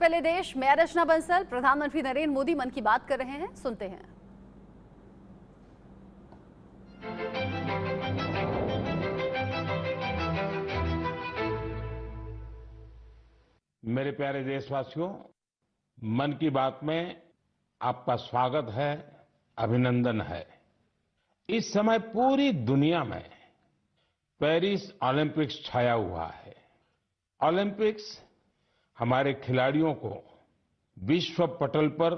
पहले देश, मैं रचना बंसल। प्रधानमंत्री नरेंद्र मोदी मन की बात कर रहे हैं, सुनते हैं। मेरे प्यारे देशवासियों, मन की बात में आपका स्वागत है, अभिनंदन है। इस समय पूरी दुनिया में पेरिस ओलंपिक्स छाया हुआ है। ओलंपिक्स हमारे खिलाड़ियों को विश्व पटल पर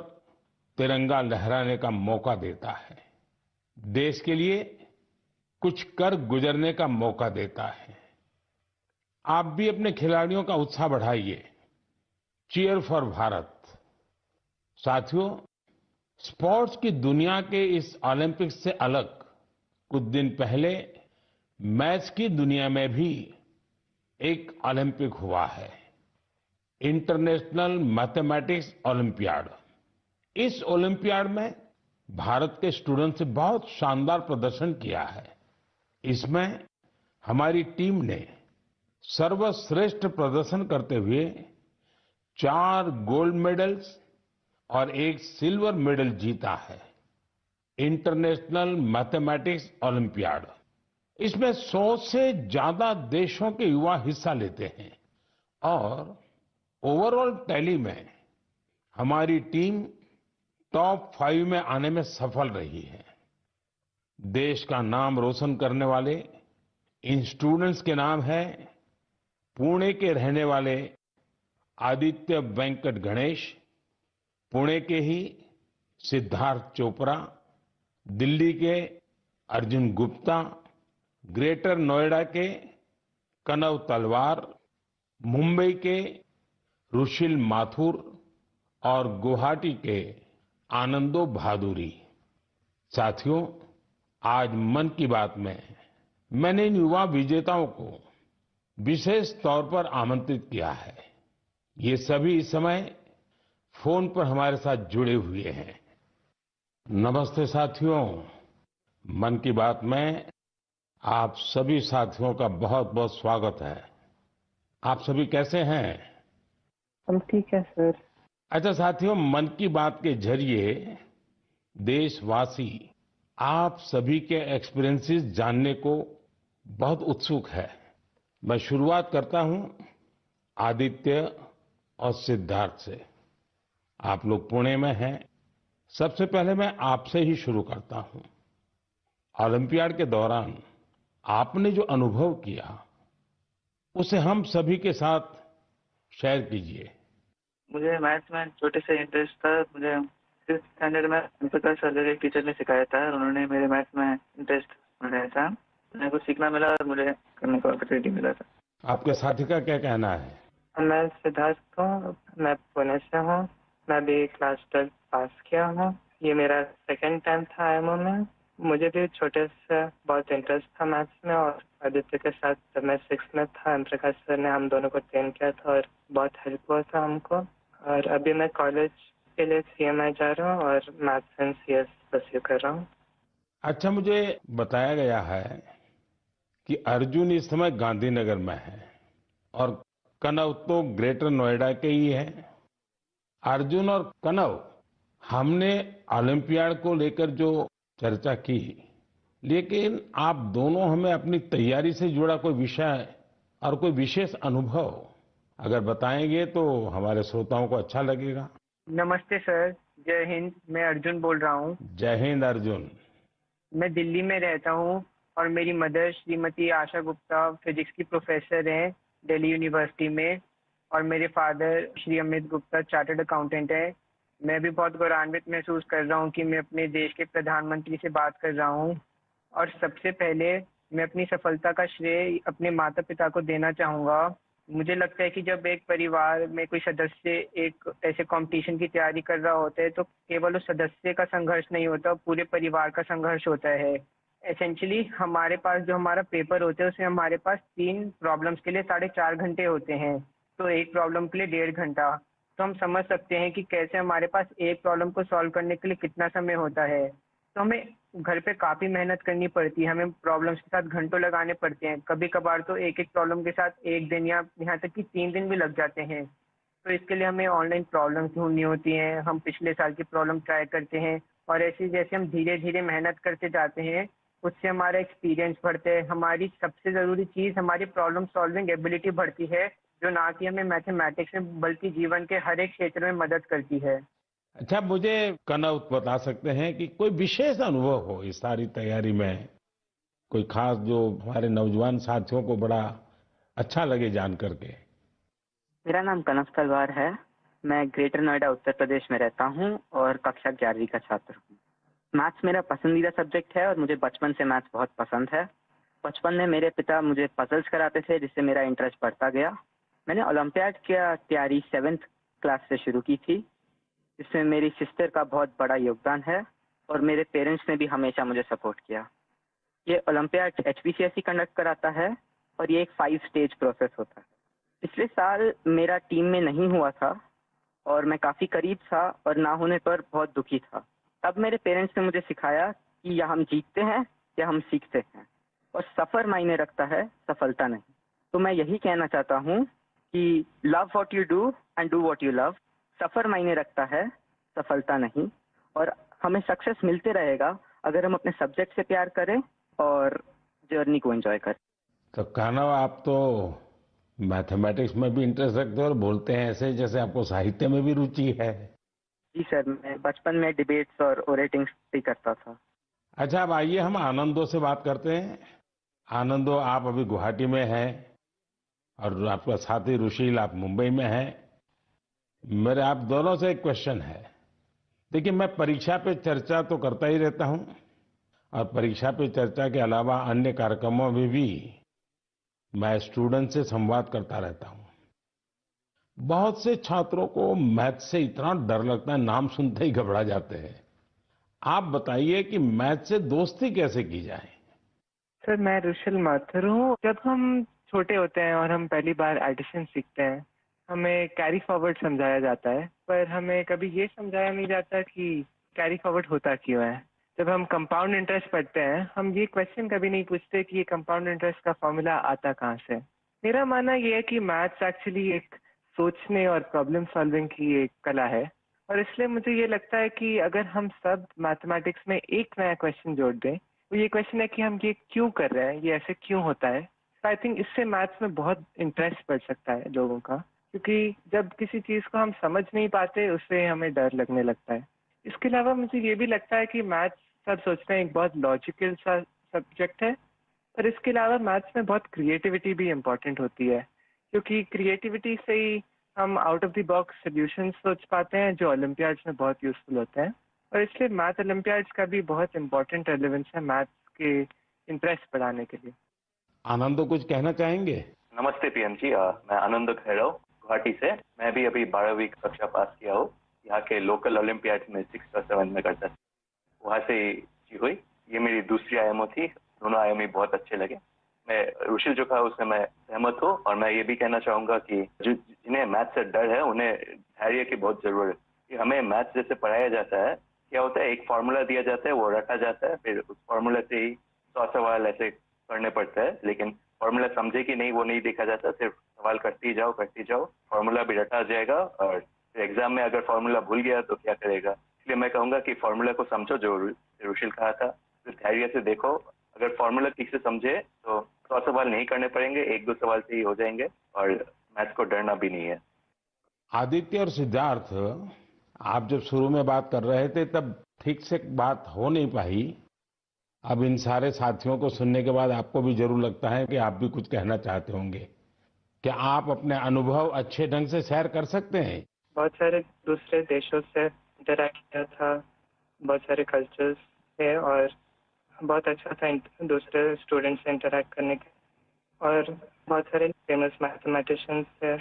तिरंगा लहराने का मौका देता है, देश के लिए कुछ कर गुजरने का मौका देता है। आप भी अपने खिलाड़ियों का उत्साह बढ़ाइए। Cheer for Bharat. साथियों, स्पोर्ट्स की दुनिया के इस ओलंपिक्स से अलग कुछ दिन पहले मैथ्स की दुनिया में भी एक ओलंपिक हुआ है, इंटरनेशनल मैथमेटिक्स ओलंपियाड। इस ओलंपियाड में भारत के स्टूडेंट्स ने बहुत शानदार प्रदर्शन किया है। इसमें हमारी टीम ने सर्वश्रेष्ठ प्रदर्शन करते हुए 4 गोल्ड मेडल्स और 1 सिल्वर मेडल जीता है। इंटरनेशनल मैथमेटिक्स ओलंपियाड, इसमें 100 से ज्यादा देशों के युवा हिस्सा लेते हैं और ओवरऑल टैली में हमारी टीम टॉप 5 में आने में सफल रही है। देश का नाम रोशन करने वाले इन स्टूडेंट्स के नाम है पुणे के रहने वाले आदित्य वेंकट गणेश, पुणे के ही सिद्धार्थ चोपड़ा, दिल्ली के अर्जुन गुप्ता, ग्रेटर नोएडा के कनव तलवार, मुंबई के रुशिल माथुर और गुवाहाटी के आनंदो भादुरी। साथियों, आज मन की बात में मैंने इन युवा विजेताओं को विशेष तौर पर आमंत्रित किया है। ये सभी इस समय फोन पर हमारे साथ जुड़े हुए हैं। नमस्ते साथियों, मन की बात में आप सभी साथियों का बहुत बहुत स्वागत है। आप सभी कैसे हैं? हम ठीक है सर। अच्छा साथियों, मन की बात के जरिए देशवासी आप सभी के एक्सपीरियंसेस जानने को बहुत उत्सुक है। मैं शुरुआत करता हूं आदित्य और सिद्धार्थ से। आप लोग पुणे में हैं। सबसे पहले मैं आपसे ही शुरू करता हूं। ओलंपियाड के दौरान आपने जो अनुभव किया उसे हम सभी के साथ शेयर कीजिए। मुझे मैथ्स में छोटे से इंटरेस्ट था। मुझे 5th स्टैंडर्ड में प्रकाश सर एक टीचर ने सिखाया था और उन्होंने मेरे मैथ्स में इंटरेस्ट बनाया था। मेरे को सीखना मिला और मुझे करने का अपॉर्चुनिटी मिला था। आपके साथी का क्या कहना है? मैं सिद्धार्थ हूँ, मैं पुणे से हूँ। मैं भी क्लास 12 पास किया हूँ। ये मेरा सेकंड टाइम था आईएमओ में। मुझे भी छोटे से बहुत इंटरेस्ट था मैथ्स में और आदित्य के साथ जब मैं 6th में था एम प्रकाश सर ने हम दोनों को ट्रेन किया था और बहुत हेल्प हुआ था हमको। और अभी मैं कॉलेज के लिए CMI जा रहा हूँ और मैथ्स एंड CS परस्यू कर रहा हूँ। अच्छा, मुझे बताया गया है कि अर्जुन इस समय गांधीनगर में है और कनव तो ग्रेटर नोएडा के ही है। अर्जुन और कनव, हमने ओलंपियाड को लेकर जो चर्चा की, लेकिन आप दोनों हमें अपनी तैयारी से जुड़ा कोई विषय और कोई विशेष अनुभव अगर बताएंगे तो हमारे श्रोताओं को अच्छा लगेगा। नमस्ते सर, जय हिंद। मैं अर्जुन बोल रहा हूँ। जय हिंद अर्जुन। मैं दिल्ली में रहता हूँ और मेरी मदर श्रीमती आशा गुप्ता फिजिक्स की प्रोफेसर हैं दिल्ली यूनिवर्सिटी में और मेरे father Shri Amit Gupta chartered accountant है। मैं भी बहुत गौरवान्वित महसूस कर रहा हूँ कि मैं अपने देश के प्रधानमंत्री से बात कर रहा हूँ और सबसे पहले मैं अपनी सफलता का श्रेय अपने माता पिता को देना चाहूँगा। मुझे लगता है कि जब एक परिवार में कोई सदस्य एक ऐसे कंपटीशन की तैयारी कर रहा होता है तो केवल उस सदस्य का संघर्ष नहीं होता, पूरे परिवार का संघर्ष होता है। एसेंशियली हमारे पास जो हमारा पेपर होता है उसमें हमारे पास 3 प्रॉब्लम्स के लिए 4.5 घंटे होते हैं, तो एक प्रॉब्लम के लिए 1.5 घंटा। तो हम समझ सकते हैं कि कैसे हमारे पास एक प्रॉब्लम को सॉल्व करने के लिए कितना समय होता है। तो हमें घर पे काफ़ी मेहनत करनी पड़ती है, हमें प्रॉब्लम्स के साथ घंटों लगाने पड़ते हैं। कभी कभार तो एक एक प्रॉब्लम के साथ 1 दिन या यहाँ तक कि 3 दिन भी लग जाते हैं। तो इसके लिए हमें ऑनलाइन प्रॉब्लम ढूंढनी होती हैं। हम पिछले साल की प्रॉब्लम ट्राई करते हैं और ऐसे जैसे हम धीरे धीरे मेहनत करते जाते हैं, उससे हमारा एक्सपीरियंस बढ़ता है। हमारी सबसे ज़रूरी चीज़ हमारी प्रॉब्लम सॉल्विंग एबिलिटी बढ़ती है, जो ना कि हमें मैथमेटिक्स में बल्कि जीवन के हर एक क्षेत्र में मदद करती है। अच्छा, मुझे कनव बता सकते हैं कि कोई विशेष अनुभव हो इस सारी तैयारी में, कोई खास जो हमारे नौजवान साथियों को बड़ा अच्छा लगे जान करके? मेरा नाम कनव तलवार है। मैं ग्रेटर नोएडा उत्तर प्रदेश में रहता हूँ और कक्षा 11वीं का छात्र हूँ। मैथ्स मेरा पसंदीदा सब्जेक्ट है और मुझे बचपन से मैथ्स बहुत पसंद है। बचपन में मेरे पिता मुझे पजल्स कराते थे, जिससे मेरा इंटरेस्ट बढ़ता गया। मैंने ओलंपियाड की तैयारी 7th क्लास से शुरू की थी, जिसमें मेरी सिस्टर का बहुत बड़ा योगदान है और मेरे पेरेंट्स ने भी हमेशा मुझे सपोर्ट किया। ये ओलंपियाड HPCSE कंडक्ट कराता है और ये एक 5 स्टेज प्रोसेस होता है। पिछले साल मेरा टीम में नहीं हुआ था और मैं काफ़ी करीब था और ना होने पर बहुत दुखी था। तब मेरे पेरेंट्स ने मुझे सिखाया कि या हम जीतते हैं या हम सीखते हैं, और सफ़र मायने रखता है, सफलता नहीं। तो मैं यही कहना चाहता हूँ कि love what you do and do what you love. सफ़र मायने रखता है, सफलता नहीं। और हमें सक्सेस मिलते रहेगा अगर हम अपने सब्जेक्ट से प्यार करें और जर्नी को एंजॉय करें। तो कनव, आप तो मैथमेटिक्स में भी इंटरेस्ट रखते हो और बोलते हैं ऐसे जैसे आपको साहित्य में भी रुचि है। जी सर, मैं बचपन में डिबेट्स और ओरेटिंग्स भी करता था। अच्छा, अब आइए हम आनंदो से बात करते हैं। आनंदो, आप अभी गुवाहाटी में हैं और आपका साथी रुशील आप मुंबई में हैं। मेरे आप दोनों से एक क्वेश्चन है। देखिए, मैं परीक्षा पे चर्चा तो करता ही रहता हूं और परीक्षा पे चर्चा के अलावा अन्य कार्यक्रमों में भी मैं स्टूडेंट से संवाद करता रहता हूं। बहुत से छात्रों को मैथ से इतना डर लगता है, नाम सुनते ही घबरा जाते हैं। आप बताइए कि मैथ से दोस्ती कैसे की जाए? सर, मैं रुशिल माथुर हूँ। जब हम छोटे होते हैं और हम पहली बार एडिशन सीखते हैं, हमें कैरी फॉरवर्ड समझाया जाता है, पर हमें कभी ये समझाया नहीं जाता कि कैरी फॉरवर्ड होता क्यों है। जब हम कंपाउंड इंटरेस्ट पढ़ते हैं, हम ये क्वेश्चन कभी नहीं पूछते कि ये कंपाउंड इंटरेस्ट का फॉर्मूला आता कहाँ से। मेरा मानना ये है कि मैथ्स एक्चुअली एक सोचने और प्रॉब्लम सॉल्विंग की एक कला है, और इसलिए मुझे ये लगता है कि अगर हम सब मैथमेटिक्स में एक नया क्वेश्चन जोड़ दें, तो ये क्वेश्चन है कि हम ये क्यों कर रहे हैं, ये ऐसे क्यों होता है। तो आई थिंक इससे मैथ्स में बहुत इंटरेस्ट बढ़ सकता है लोगों का, क्योंकि जब किसी चीज़ को हम समझ नहीं पाते, उससे हमें डर लगने लगता है। इसके अलावा मुझे ये भी लगता है कि मैथ्स, सब सोचते हैं, एक बहुत लॉजिकल सा सब्जेक्ट है, पर इसके अलावा मैथ्स में बहुत क्रिएटिविटी भी इम्पॉर्टेंट होती है, क्योंकि क्रिएटिविटी से ही हम out of the box solutions सोच पाते हैं, जो ओलंपियाड्स में बहुत यूजफुल होते हैं। और इसलिए मैथ ओलंपियाड्स का भी बहुत इंपॉर्टेंट रेलेवेंस है मैथ्स के इंटरेस्ट बढ़ाने के लिए। आनंदो, कुछ कहना चाहेंगे? नमस्ते पीएम जी, मैं आनंद खैरव गुवाहाटी से। मैं भी अभी 12वीं कक्षा पास किया हूँ। यहाँ के लोकल ओलंपियाड में 6th और 7th में करता था, वहाँ से ही हुई। ये मेरी दूसरी आईएमओ थी। दोनों आईएमओ बहुत अच्छे लगे। मैं रुशिल जो कहा उससे मैं सहमत हूँ, और मैं ये भी कहना चाहूँगा कि जिन्हें मैथ से डर है उन्हें धैर्य की बहुत जरूरत है। हमें मैथ जैसे पढ़ाया जाता है, क्या होता है, एक फार्मूला दिया जाता है, वो रटा जाता है, फिर उस फार्मूला से ही 100 सवाल ऐसे करने पड़ते हैं, लेकिन फार्मूला समझे कि नहीं वो नहीं देखा जाता। सिर्फ सवाल करते ही जाओ, फार्मूला भी रटा जाएगा, और फिर एग्जाम में अगर फार्मूला भूल गया तो क्या करेगा। इसलिए मैं कहूँगा कि फार्मूला को समझो, जो रुशिल कहा था, फिर धैर्य से देखो। अगर फार्मूला ठीक से समझे तो 100 सवाल नहीं करने पड़ेंगे, 1-2 सवाल से ही हो जाएंगे, और मैथ्स को डरना भी नहीं है। आदित्य और सिद्धार्थ, आप जब शुरू में बात कर रहे थे तब ठीक से बात हो नहीं पाई। अब इन सारे साथियों को सुनने के बाद आपको भी जरूर लगता है कि आप भी कुछ कहना चाहते होंगे। क्या आप अपने अनुभव अच्छे ढंग से शेयर कर सकते हैं? बहुत सारे दूसरे देशों से इंटरैक्ट किया था, बहुत सारे कल्चर्स थे, और बहुत अच्छा था दूसरे स्टूडेंट्स से इंटरैक्ट करने के, और बहुत सारे फेमस मैथमेटिशियंस थे।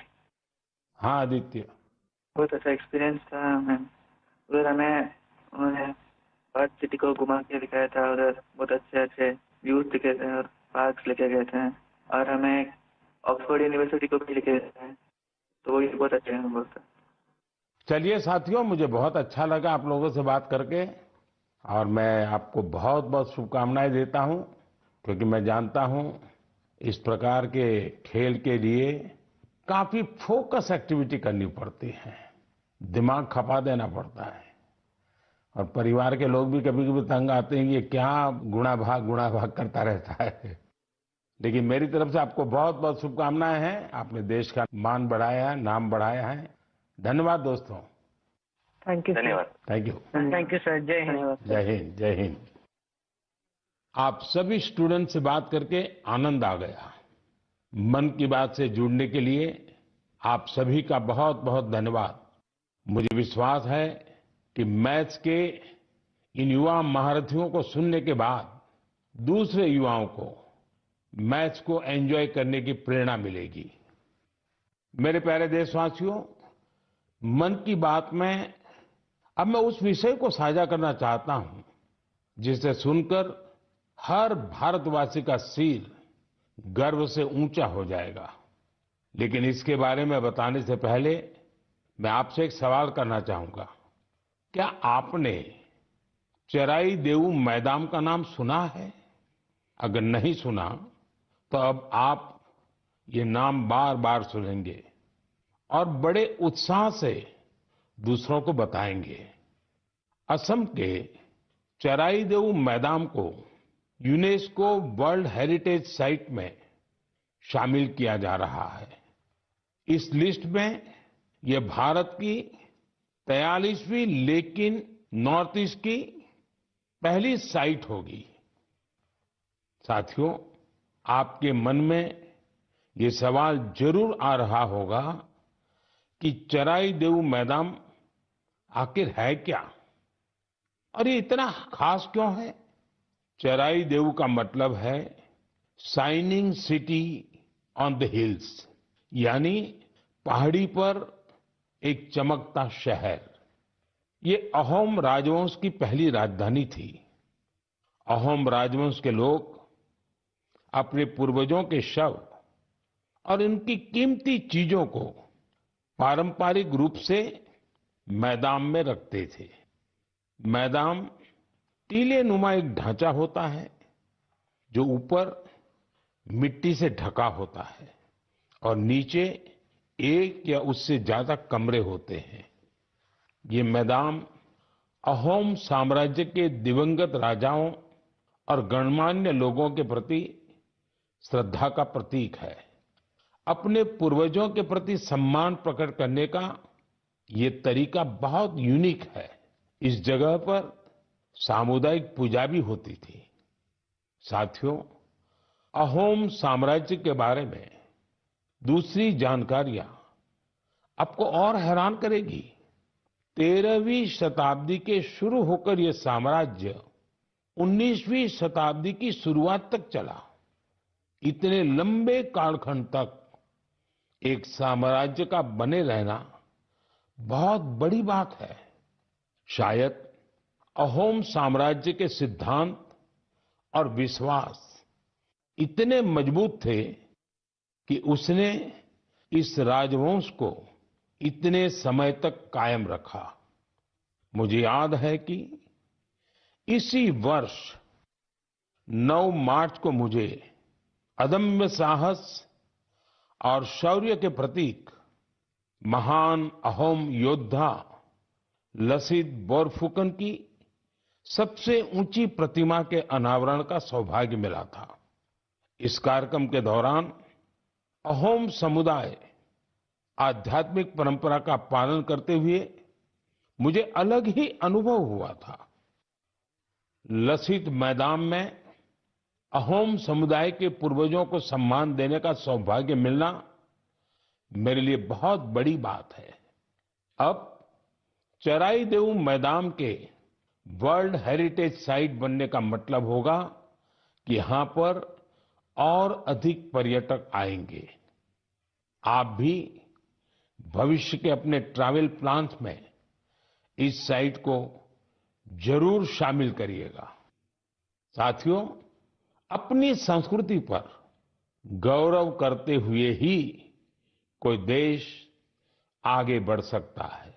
हाँ आदित्य। बहुत अच्छा एक्सपीरियंस था मैम। उधर हमें उन्होंने अर्थ सिटी को घुमा के दिखाया था। उधर बहुत अच्छे अच्छे व्यूज दिखे थे और पार्क्स लेके गए थे, और हमें ऑक्सफोर्ड यूनिवर्सिटी को भी लेके गए थे, तो ये बहुत अच्छे अनुभव था। चलिए साथियों, मुझे बहुत अच्छा लगा आप लोगों से बात करके, और मैं आपको बहुत बहुत शुभकामनाएं देता हूं, क्योंकि मैं जानता हूं इस प्रकार के खेल के लिए काफी फोकस एक्टिविटी करनी पड़ती है, दिमाग खपा देना पड़ता है। और परिवार के लोग भी कभी कभी तंग आते हैं कि ये क्या गुणा भाग करता रहता है। लेकिन मेरी तरफ से आपको बहुत बहुत शुभकामनाएं हैं। आपने देश का मान बढ़ाया है, नाम बढ़ाया है। धन्यवाद दोस्तों। थैंक यू धन्यवाद। Thank you. Thank you sir. जय हिंद। धन्यवाद सर। जय हिंद, जय हिंद। आप सभी स्टूडेंट से बात करके आनंद आ गया। मन की बात से जुड़ने के लिए आप सभी का बहुत बहुत धन्यवाद। मुझे विश्वास है कि मैथ्स के इन युवा महारथियों को सुनने के बाद दूसरे युवाओं को मैथ्स को एंजॉय करने की प्रेरणा मिलेगी। मेरे प्यारे देशवासियों, मन की बात में अब मैं उस विषय को साझा करना चाहता हूं जिसे सुनकर हर भारतवासी का सिर गर्व से ऊंचा हो जाएगा। लेकिन इसके बारे में बताने से पहले मैं आपसे एक सवाल करना चाहूंगा। क्या आपने चराई देऊ मैदान का नाम सुना है? अगर नहीं सुना तो अब आप ये नाम बार बार सुनेंगे और बड़े उत्साह से दूसरों को बताएंगे। असम के चराई देऊ मैदान को यूनेस्को वर्ल्ड हेरिटेज साइट में शामिल किया जा रहा है। इस लिस्ट में यह भारत की 43वीं लेकिन नॉर्थ ईस्ट की पहली साइट होगी। साथियों, आपके मन में ये सवाल जरूर आ रहा होगा कि चराई देऊ मैदान आखिर है क्या और ये इतना खास क्यों है? चराई देऊ का मतलब है shining city on the hills, यानी पहाड़ी पर एक चमकता शहर। ये अहोम राजवंश की पहली राजधानी थी। अहोम राजवंश के लोग अपने पूर्वजों के शव और उनकी कीमती चीजों को पारंपरिक रूप से मैदान में रखते थे। मैदान टीले नुमा एक ढांचा होता है जो ऊपर मिट्टी से ढका होता है और नीचे एक या उससे ज्यादा कमरे होते हैं। ये मैदान अहोम साम्राज्य के दिवंगत राजाओं और गणमान्य लोगों के प्रति श्रद्धा का प्रतीक है। अपने पूर्वजों के प्रति सम्मान प्रकट करने का ये तरीका बहुत यूनिक है। इस जगह पर सामुदायिक पूजा भी होती थी। साथियों, अहोम साम्राज्य के बारे में दूसरी जानकारियां आपको और हैरान करेगी। 13वीं शताब्दी के शुरू होकर यह साम्राज्य 19वीं शताब्दी की शुरुआत तक चला। इतने लंबे कालखंड तक एक साम्राज्य का बने रहना बहुत बड़ी बात है। शायद अहोम साम्राज्य के सिद्धांत और विश्वास इतने मजबूत थे कि उसने इस राजवंश को इतने समय तक कायम रखा। मुझे याद है कि इसी वर्ष 9 मार्च को मुझे अदम्य साहस और शौर्य के प्रतीक महान अहोम योद्धा लसित बोरफुकन की सबसे ऊंची प्रतिमा के अनावरण का सौभाग्य मिला था। इस कार्यक्रम के दौरान अहोम समुदाय आध्यात्मिक परंपरा का पालन करते हुए मुझे अलग ही अनुभव हुआ था। लसित मैदान में अहोम समुदाय के पूर्वजों को सम्मान देने का सौभाग्य मिलना मेरे लिए बहुत बड़ी बात है। अब चराई देऊ मैदान के वर्ल्ड हेरिटेज साइट बनने का मतलब होगा कि यहां पर और अधिक पर्यटक आएंगे। आप भी भविष्य के अपने ट्रैवल प्लान्स में इस साइट को जरूर शामिल करिएगा। साथियों, अपनी संस्कृति पर गौरव करते हुए ही कोई देश आगे बढ़ सकता है।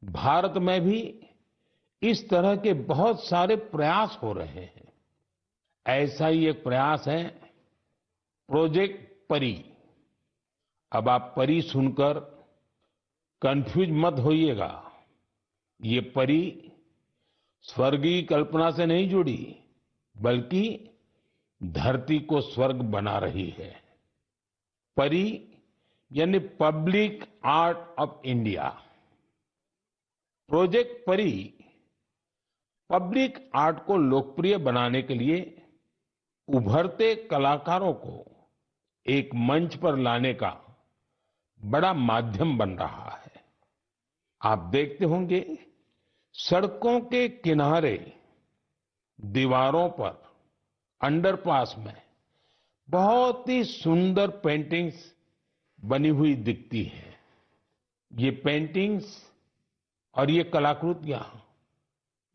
भारत में भी इस तरह के बहुत सारे प्रयास हो रहे हैं। ऐसा ही एक प्रयास है प्रोजेक्ट परी। अब आप परी सुनकर कंफ्यूज मत होइएगा। ये परी स्वर्गीय कल्पना से नहीं जुड़ी, बल्कि धरती को स्वर्ग बना रही है। परी यानी public art of India. Project परी पब्लिक आर्ट को लोकप्रिय बनाने के लिए उभरते कलाकारों को एक मंच पर लाने का बड़ा माध्यम बन रहा है। आप देखते होंगे सड़कों के किनारे, दीवारों पर, अंडरपास में बहुत ही सुंदर पेंटिंग्स बनी हुई दिखती है। ये पेंटिंग्स और ये कलाकृतियां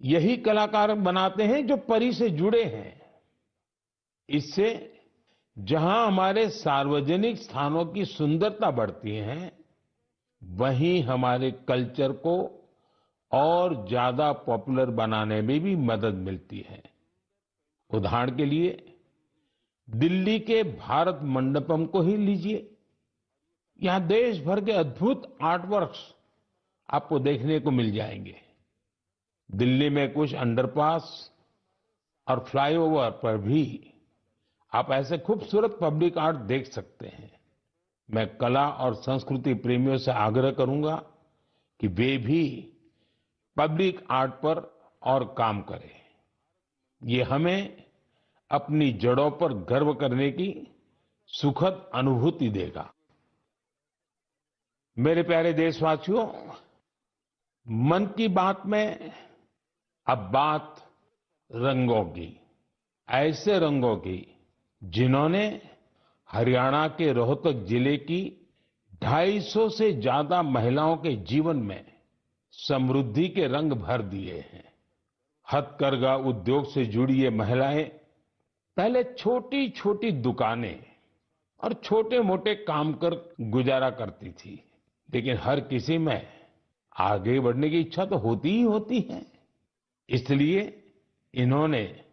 यही कलाकार बनाते हैं जो परी से जुड़े हैं। इससे जहां हमारे सार्वजनिक स्थानों की सुंदरता बढ़ती है, वहीं हमारे कल्चर को और ज्यादा पॉपुलर बनाने में भी मदद मिलती है। उदाहरण के लिए दिल्ली के भारत मंडपम को ही लीजिए। यहां देश भर के अद्भुत आर्ट वर्क्स आपको देखने को मिल जाएंगे। दिल्ली में कुछ अंडरपास और फ्लाईओवर पर भी आप ऐसे खूबसूरत पब्लिक आर्ट देख सकते हैं। मैं कला और संस्कृति प्रेमियों से आग्रह करूंगा कि वे भी पब्लिक आर्ट पर और काम करें। ये हमें अपनी जड़ों पर गर्व करने की सुखद अनुभूति देगा। मेरे प्यारे देशवासियों, मन की बात में अब बात रंगों की, ऐसे रंगों की जिन्होंने हरियाणा के रोहतक जिले की 250 से ज्यादा महिलाओं के जीवन में समृद्धि के रंग भर दिए हैं। हथकरघा उद्योग से जुड़ी ये महिलाएं पहले छोटी छोटी दुकानें और छोटे मोटे काम कर गुजारा करती थी, लेकिन हर किसी में आगे बढ़ने की इच्छा तो होती ही होती है। इसलिए इन्होंने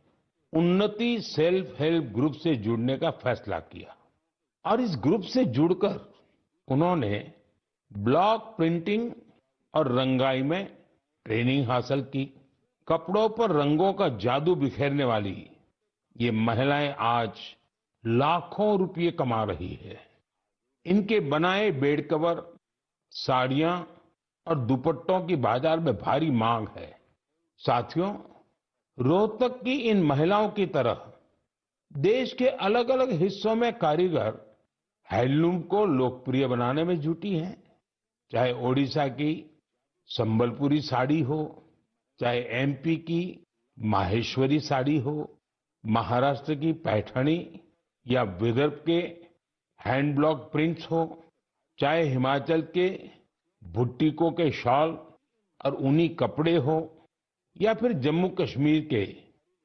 उन्नति सेल्फ हेल्प ग्रुप से जुड़ने का फैसला किया और इस ग्रुप से जुड़कर उन्होंने ब्लॉक प्रिंटिंग और रंगाई में ट्रेनिंग हासिल की। कपड़ों पर रंगों का जादू बिखेरने वाली ये महिलाएं आज लाखों रुपए कमा रही है। इनके बनाए बेड कवर, साड़ियां और दुपट्टों की बाजार में भारी मांग है। साथियों, रोहतक की इन महिलाओं की तरह देश के अलग अलग हिस्सों में कारीगर हैंडलूम को लोकप्रिय बनाने में जुटी हैं। चाहे ओडिशा की संबलपुरी साड़ी हो, चाहे एमपी की माहेश्वरी साड़ी हो, महाराष्ट्र की पैठणी या विदर्भ के हैंड ब्लॉक प्रिंट्स हो, चाहे हिमाचल के भुट्टिकों के शॉल और ऊनी कपड़े हो, या फिर जम्मू कश्मीर के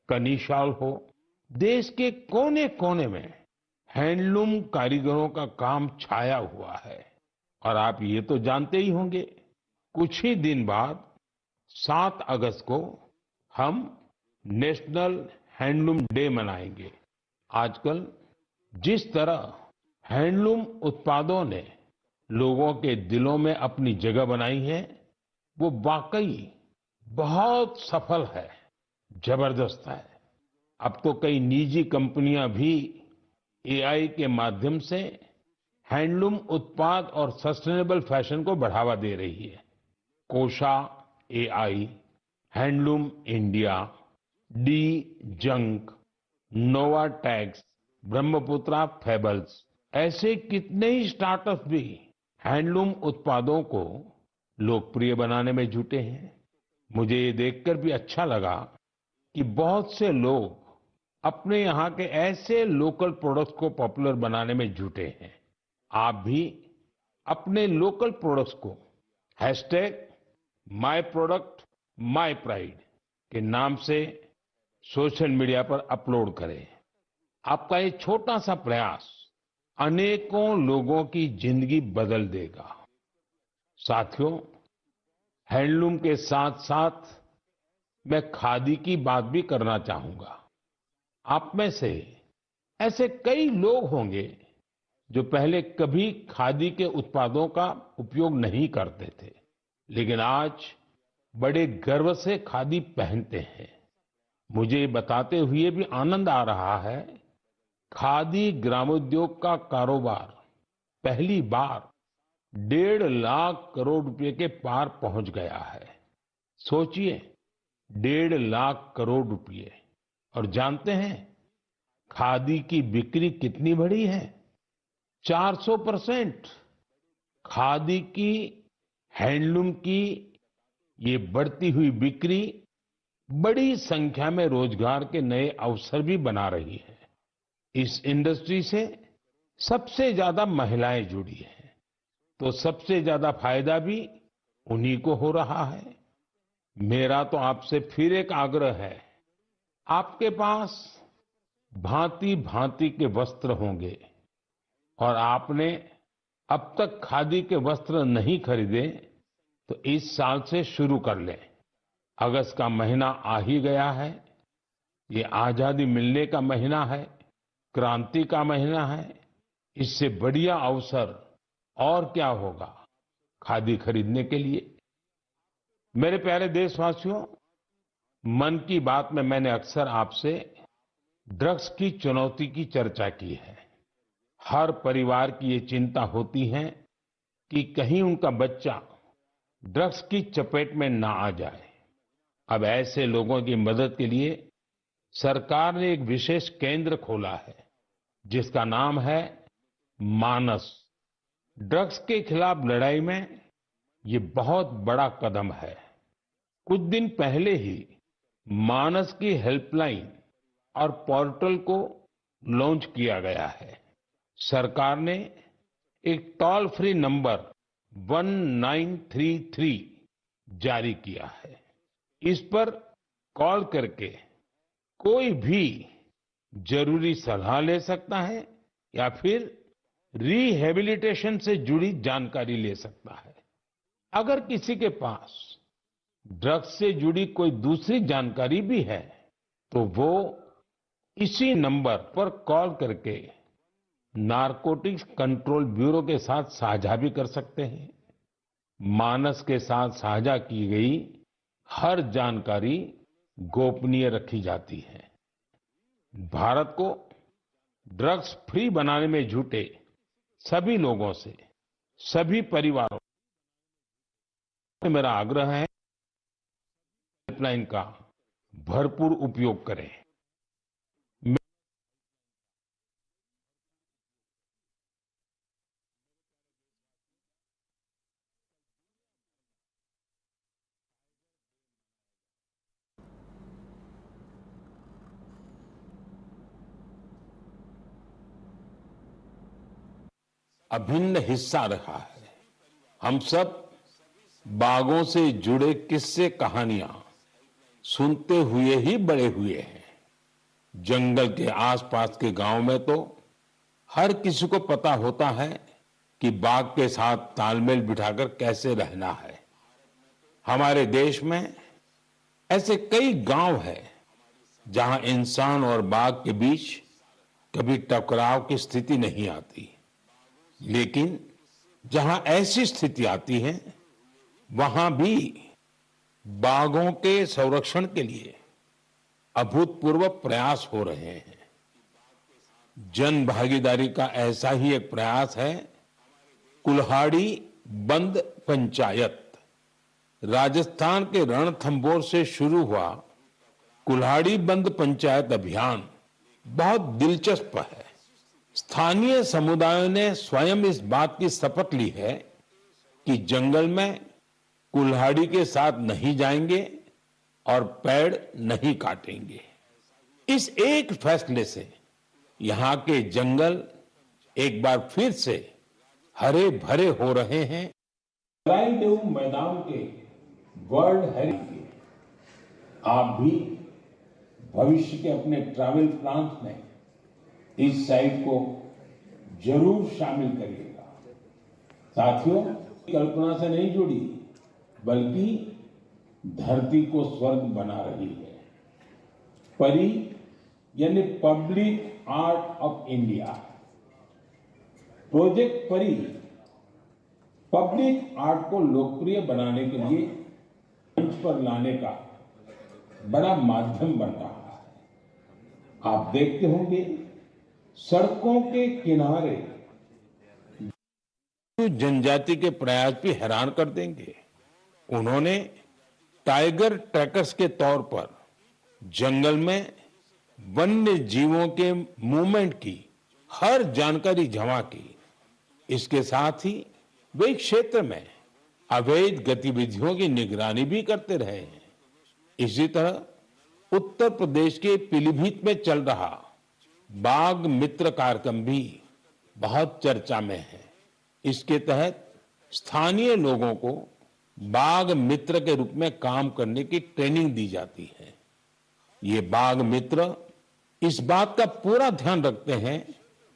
कनी शॉल हो, देश के कोने कोने में हैंडलूम कारीगरों का काम छाया हुआ है। और आप ये तो जानते ही होंगे, कुछ ही दिन बाद 7 अगस्त को हम नेशनल हैंडलूम डे मनाएंगे। आजकल जिस तरह हैंडलूम उत्पादों ने लोगों के दिलों में अपनी जगह बनाई है, वो वाकई बहुत सफल है, जबरदस्त है। अब तो कई निजी कंपनियां भी एआई के माध्यम से हैंडलूम उत्पाद और सस्टेनेबल फैशन को बढ़ावा दे रही है। Kosha AI, handloom India, D junk, Nova Tax, Brahmaputra Fables, ऐसे कितने ही स्टार्टअप भी हैंडलूम उत्पादों को लोकप्रिय बनाने में जुटे हैं। मुझे ये देखकर भी अच्छा लगा कि बहुत से लोग अपने यहाँ के ऐसे लोकल प्रोडक्ट्स को पॉपुलर बनाने में जुटे हैं। आप भी अपने लोकल प्रोडक्ट्स को #MyProductMyPride के नाम से सोशल मीडिया पर अपलोड करें। आपका ये छोटा सा प्रयास अनेकों लोगों की जिंदगी बदल देगा। साथियों, हैंडलूम के साथ साथ मैं खादी की बात भी करना चाहूंगा। आप में से ऐसे कई लोग होंगे जो पहले कभी खादी के उत्पादों का उपयोग नहीं करते थे, लेकिन आज बड़े गर्व से खादी पहनते हैं। मुझे ये बताते हुए भी आनंद आ रहा है, खादी ग्रामोद्योग का कारोबार पहली बार 1.5 लाख करोड़ रुपए के पार पहुंच गया है। सोचिए, 1.5 लाख करोड़ रुपए। और जानते हैं खादी की बिक्री कितनी बढ़ी है? 400%। खादी की, हैंडलूम की ये बढ़ती हुई बिक्री बड़ी संख्या में रोजगार के नए अवसर भी बना रही है। इस इंडस्ट्री से सबसे ज्यादा महिलाएं जुड़ी हैं, तो सबसे ज्यादा फायदा भी उन्हीं को हो रहा है। मेरा तो आपसे फिर एक आग्रह है, आपके पास भांति भांति के वस्त्र होंगे और आपने अब तक खादी के वस्त्र नहीं खरीदे, तो इस साल से शुरू कर लें। अगस्त का महीना आ ही गया है। ये आजादी मिलने का महीना है, क्रांति का महीना है। इससे बढ़िया अवसर और क्या होगा खादी खरीदने के लिए। मेरे प्यारे देशवासियों, मन की बात में मैंने अक्सर आपसे ड्रग्स की चुनौती की चर्चा की है। हर परिवार की ये चिंता होती है कि कहीं उनका बच्चा ड्रग्स की चपेट में ना आ जाए। अब ऐसे लोगों की मदद के लिए सरकार ने एक विशेष केंद्र खोला है, जिसका नाम है मानस। ड्रग्स के खिलाफ लड़ाई में ये बहुत बड़ा कदम है। कुछ दिन पहले ही मानस की हेल्पलाइन और पोर्टल को लॉन्च किया गया है। सरकार ने एक टोल फ्री नंबर 1933 जारी किया है। इस पर कॉल करके कोई भी जरूरी सलाह ले सकता है या फिर रिहेबिलिटेशन से जुड़ी जानकारी ले सकता है। अगर किसी के पास ड्रग्स से जुड़ी कोई दूसरी जानकारी भी है, तो वो इसी नंबर पर कॉल करके नारकोटिक्स कंट्रोल ब्यूरो के साथ साझा भी कर सकते हैं। मानस के साथ साझा की गई हर जानकारी गोपनीय रखी जाती है। भारत को ड्रग्स फ्री बनाने में जुटे सभी लोगों से, सभी परिवारों से मेरा आग्रह है, हेल्पलाइन का भरपूर उपयोग करें। अभिन्न हिस्सा रहा है। हम सब बागों से जुड़े किस्से कहानियां सुनते हुए ही बड़े हुए हैं। जंगल के आसपास के गांव में तो हर किसी को पता होता है कि बाघ के साथ तालमेल बिठाकर कैसे रहना है। हमारे देश में ऐसे कई गांव हैं जहां इंसान और बाघ के बीच कभी टकराव की स्थिति नहीं आती, लेकिन जहां ऐसी स्थिति आती है, वहां भी बाघों के संरक्षण के लिए अभूतपूर्व प्रयास हो रहे हैं। जन भागीदारी का ऐसा ही एक प्रयास है कुल्हाड़ी बंद पंचायत। राजस्थान के रणथंभौर से शुरू हुआ कुल्हाड़ी बंद पंचायत अभियान बहुत दिलचस्प है। स्थानीय समुदायों ने स्वयं इस बात की शपथ ली है कि जंगल में कुल्हाड़ी के साथ नहीं जाएंगे और पेड़ नहीं काटेंगे। इस एक फैसले से यहाँ के जंगल एक बार फिर से हरे भरे हो रहे हैं। देव मैदान के वर्ल्ड हेरिटेज आप भी भविष्य के अपने ट्रैवल प्लान्स में इस साइट को जरूर शामिल करिएगा। साथियों, कल्पना से नहीं जुड़ी बल्कि धरती को स्वर्ग बना रही है। परी यानी public art of India project परी पब्लिक आर्ट को लोकप्रिय बनाने के लिए मंच पर लाने का बड़ा माध्यम बन रहा है। आप देखते होंगे सड़कों के किनारे जनजाति के प्रयास भी हैरान कर देंगे। उन्होंने टाइगर ट्रैकर्स के तौर पर जंगल में वन्य जीवों के मूवमेंट की हर जानकारी जमा की। इसके साथ ही वे क्षेत्र में अवैध गतिविधियों की निगरानी भी करते रहे हैं। इसी तरह उत्तर प्रदेश के पीलीभीत में चल रहा बाघ मित्र कार्यक्रम भी बहुत चर्चा में है। इसके तहत स्थानीय लोगों को बाघ मित्र के रूप में काम करने की ट्रेनिंग दी जाती है। ये बाघ मित्र इस बात का पूरा ध्यान रखते हैं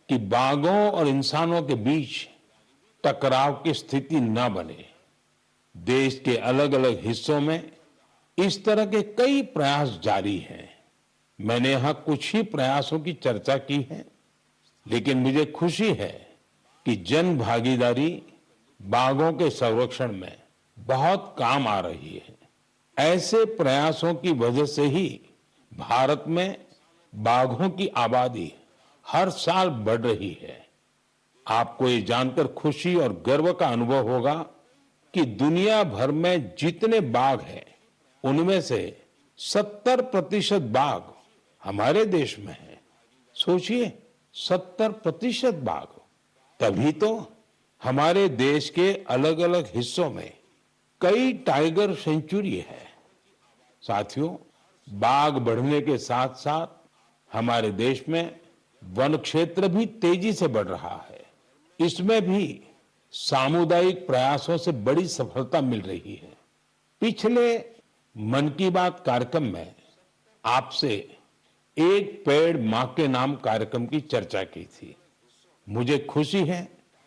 कि बाघों और इंसानों के बीच टकराव की स्थिति न बने। देश के अलग अलग हिस्सों में इस तरह के कई प्रयास जारी हैं। मैंने यहां कुछ ही प्रयासों की चर्चा की है, लेकिन मुझे खुशी है कि जन भागीदारी बाघों के संरक्षण में बहुत काम आ रही है। ऐसे प्रयासों की वजह से ही भारत में बाघों की आबादी हर साल बढ़ रही है। आपको ये जानकर खुशी और गर्व का अनुभव होगा कि दुनिया भर में जितने बाघ हैं, उनमें से 70% बाघ हमारे देश में है। सोचिए, 70% बाघ। तभी तो हमारे देश के अलग अलग हिस्सों में कई टाइगर सेंचुरी है। साथियों, बाघ बढ़ने के साथ साथ हमारे देश में वन क्षेत्र भी तेजी से बढ़ रहा है। इसमें भी सामुदायिक प्रयासों से बड़ी सफलता मिल रही है। पिछले मन की बात कार्यक्रम में आपसे एक पेड़ मां के नाम कार्यक्रम की चर्चा की थी। मुझे खुशी है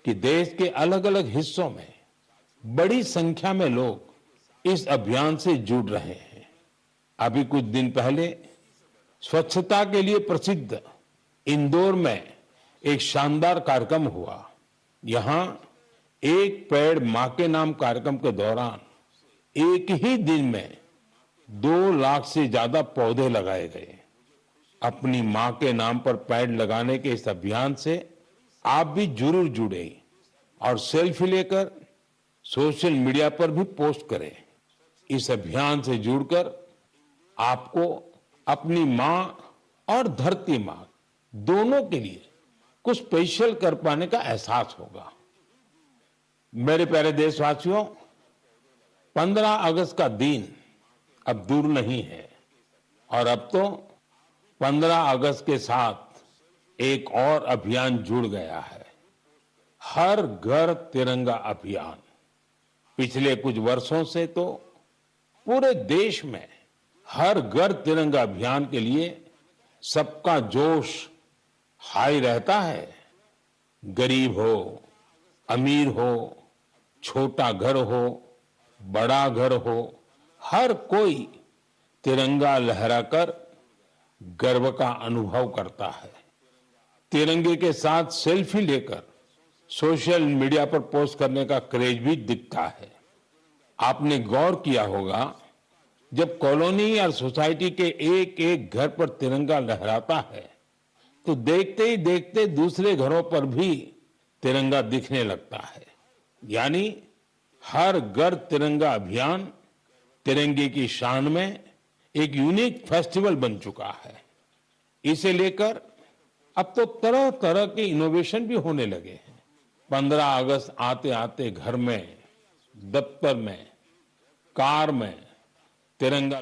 कि देश के अलग अलग हिस्सों में बड़ी संख्या में लोग इस अभियान से जुड़ रहे हैं। अभी कुछ दिन पहले स्वच्छता के लिए प्रसिद्ध इंदौर में एक शानदार कार्यक्रम हुआ। यहां एक पेड़ मां के नाम कार्यक्रम के दौरान एक ही दिन में 2 लाख से ज्यादा पौधे लगाए गए। अपनी मां के नाम पर पेड़ लगाने के इस अभियान से आप भी जरूर जुड़े और सेल्फी लेकर सोशल मीडिया पर भी पोस्ट करें। इस अभियान से जुड़कर आपको अपनी मां और धरती मां दोनों के लिए कुछ स्पेशल कर पाने का एहसास होगा। मेरे प्यारे देशवासियों, 15 अगस्त का दिन अब दूर नहीं है और अब तो 15 अगस्त के साथ एक और अभियान जुड़ गया है, हर घर तिरंगा अभियान। पिछले कुछ वर्षों से तो पूरे देश में हर घर तिरंगा अभियान के लिए सबका जोश हाई रहता है। गरीब हो, अमीर हो, छोटा घर हो, बड़ा घर हो, हर कोई तिरंगा लहराकर गर्व का अनुभव करता है। तिरंगे के साथ सेल्फी लेकर सोशल मीडिया पर पोस्ट करने का क्रेज भी दिखता है। आपने गौर किया होगा, जब कॉलोनी या सोसाइटी के एक एक घर पर तिरंगा लहराता है तो देखते ही देखते दूसरे घरों पर भी तिरंगा दिखने लगता है। यानी हर घर तिरंगा अभियान तिरंगे की शान में एक यूनिक फेस्टिवल बन चुका है। इसे लेकर अब तो तरह तरह के इनोवेशन भी होने लगे हैं। 15 अगस्त आते आते घर में, दफ्तर में, कार में तिरंगा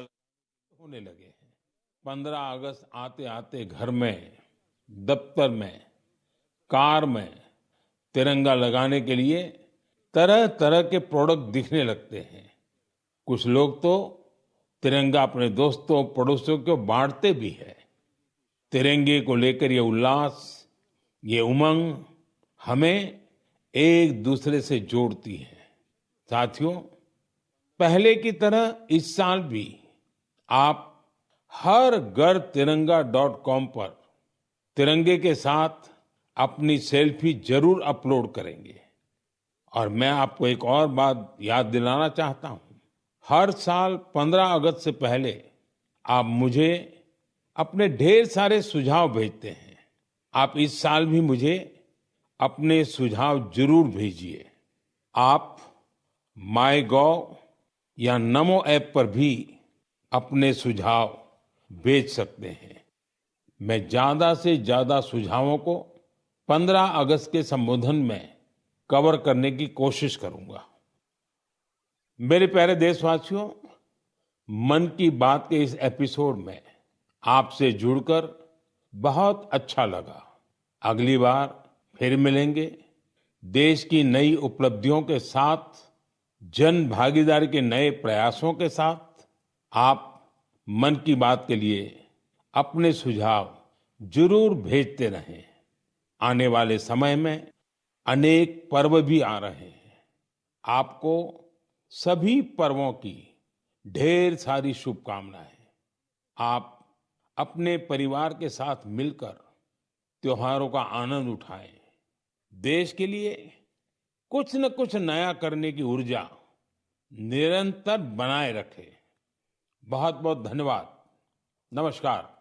होने लगे हैं। 15 अगस्त आते आते घर में, दफ्तर में, कार में तिरंगा लगाने के लिए तरह तरह के प्रोडक्ट दिखने लगते हैं। कुछ लोग तो तिरंगा अपने दोस्तों पड़ोसियों को बांटते भी है। तिरंगे को लेकर ये उल्लास, ये उमंग हमें एक दूसरे से जोड़ती है। साथियों, पहले की तरह इस साल भी आप हर घर तिरंगा .com पर तिरंगे के साथ अपनी सेल्फी जरूर अपलोड करेंगे। और मैं आपको एक और बात याद दिलाना चाहता हूं, हर साल 15 अगस्त से पहले आप मुझे अपने ढेर सारे सुझाव भेजते हैं। आप इस साल भी मुझे अपने सुझाव जरूर भेजिए। आप माईगॉव या नमो ऐप पर भी अपने सुझाव भेज सकते हैं। मैं ज्यादा से ज्यादा सुझावों को 15 अगस्त के संबोधन में कवर करने की कोशिश करूंगा। मेरे प्यारे देशवासियों, मन की बात के इस एपिसोड में आपसे जुड़कर बहुत अच्छा लगा। अगली बार फिर मिलेंगे देश की नई उपलब्धियों के साथ, जन भागीदारी के नए प्रयासों के साथ। आप मन की बात के लिए अपने सुझाव जरूर भेजते रहें। आने वाले समय में अनेक पर्व भी आ रहे हैं। आपको सभी पर्वों की ढेर सारी शुभकामनाएं। आप अपने परिवार के साथ मिलकर त्योहारों का आनंद उठाएं। देश के लिए कुछ न कुछ नया करने की ऊर्जा निरंतर बनाए रखें। बहुत बहुत धन्यवाद। नमस्कार।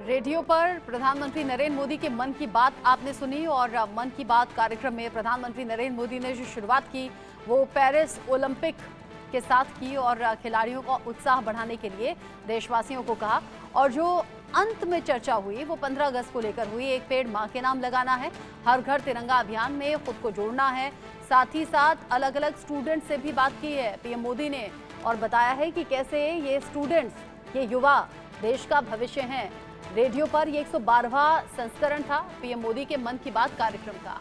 रेडियो पर प्रधानमंत्री नरेंद्र मोदी के मन की बात आपने सुनी और मन की बात कार्यक्रम में प्रधानमंत्री नरेंद्र मोदी ने जो शुरुआत की वो पेरिस ओलंपिक के साथ की और खिलाड़ियों का उत्साह बढ़ाने के लिए देशवासियों को कहा। और जो अंत में चर्चा हुई वो 15 अगस्त को लेकर हुई। एक पेड़ मां के नाम लगाना है, हर घर तिरंगा अभियान में खुद को जोड़ना है, साथ ही साथ अलग अलग स्टूडेंट्स से भी बात की है पीएम मोदी ने और बताया है कि कैसे ये स्टूडेंट्स, ये युवा देश का भविष्य हैं। रेडियो पर ये 112वां संस्करण था पीएम मोदी के मन की बात कार्यक्रम का।